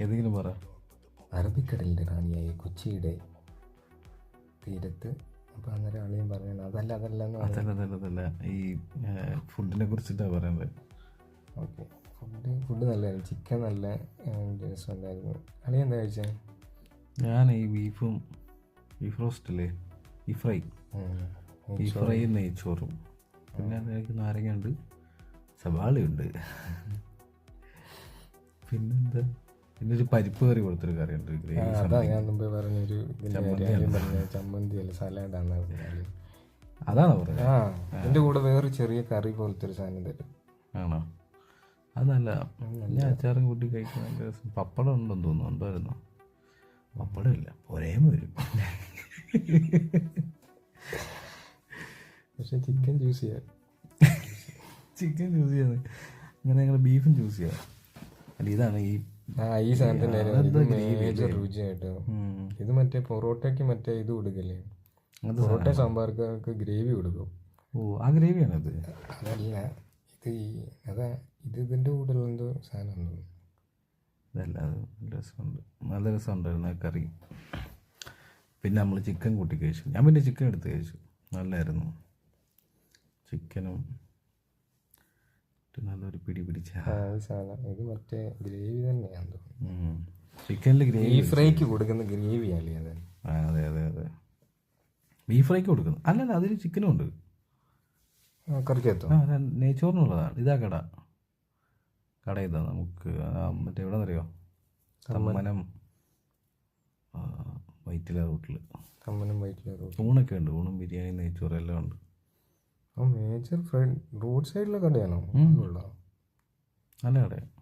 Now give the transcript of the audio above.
ഏതെങ്കിലും പറ. അറബിക്കടലിൻ്റെ റാണിയായ കൊച്ചിയുടെ തീരത്ത്. അപ്പോൾ അന്നേരം ആളെയും പറയണം അതല്ല ഈ ഫുഡിനെ കുറിച്ചിട്ടാണ് പറയുന്നത്. ഓക്കെ. ഫുഡ് നല്ലതായിരുന്നു. ചിക്കൻ നല്ല രസമുണ്ടായിരുന്നു. അളി എന്താ കഴിച്ചത്? ഞാൻ ഈ ബീഫ് റോസ്റ്റല്ലേ, ഈ ഫ്രൈ നെയ്ച്ചോറും, പിന്നെ അതിലേക്ക് നാരങ്ങയുണ്ട്, സവാളയുണ്ട്, പിന്നെന്താ, പിന്നെ ഒരു പരിപ്പ് കറി പോലത്തൊരു കറിയുണ്ട്. അതാ ഞാൻ മുമ്പേ പറഞ്ഞൊരു ചമ്മന്തി അല്ല സലാഡാണ്. അതാണോ പറഞ്ഞത്? അതിൻ്റെ കൂടെ വേറെ ചെറിയ കറി പോലത്തെ ഒരു സാധനം തരും. ആണോ? അത് നല്ല. ഞാൻ അച്ചാറും കൂട്ടി കഴിക്കുന്ന നല്ല രസം. പപ്പടം ഉണ്ടെന്ന് തോന്നുന്നു. ഉണ്ടായിരുന്നോ? പപ്പടം ഇല്ല, ഒരേമ വരും. പക്ഷെ ചിക്കൻ ചൂസ് ചെയ്യാം. അങ്ങനെ ഞങ്ങൾ ബീഫും ചൂസ് ചെയ്യാം. അല്ല ഇതാണ് ഈ സാധനത്തിൻ്റെ മേജർ രുചിയായിട്ട്. ഇത് മറ്റേ പൊറോട്ടയ്ക്ക് മറ്റേ ഇത് കൊടുക്കല്ലേ, പൊറോട്ട സാമ്പാർക്ക് ഗ്രേവി കൊടുക്കും. ഓ, ആ ഗ്രേവിയാണ് ഇത്? അതല്ല, ഇത് ഇതിൻ്റെ കൂടെ എന്തോ സാധനം. ഇതല്ല, അത് നല്ല രസമുണ്ടായിരുന്നു ആ കറി. പിന്നെ നമ്മൾ ചിക്കൻ കൂട്ടി കഴിച്ചു. ഞാൻ പിന്നെ ചിക്കൻ എടുത്ത് കഴിച്ചു, നല്ലായിരുന്നു. ചിക്കനും നല്ലൊരു പിടി പിടിച്ച സാധനം. ഇത് മറ്റേ ഗ്രേവി തന്നെയാണ് തോന്നുന്നു. ചിക്കനിൽ ഗ്രേവി ഫ്രൈക്ക് കൊടുക്കുന്ന ഗ്രേവിയല്ലേ അത്? അതെ ബീഫ് ഫ്രൈക്ക് കൊടുക്കുന്നു. അല്ലല്ല, അതിൽ ചിക്കനും ഉണ്ട്. കറിക്കകത്തോ? നെയ്ച്ചോറിനുള്ളതാണ്. ഇതാ കട ഇതാ. നമുക്ക് മറ്റേ എവിടെ നിന്നറിയോ? തമ്മനം വൈറ്റില റൂട്ടിൽ. ഊണൊക്കെ ഉണ്ട്. ഊണും ബിരിയാണി നെയ്ച്ചോറും എല്ലാം ഉണ്ട്. മേജർ റോഡ് സൈഡിലെ കടയാണോ? നല്ല കടയാണ്.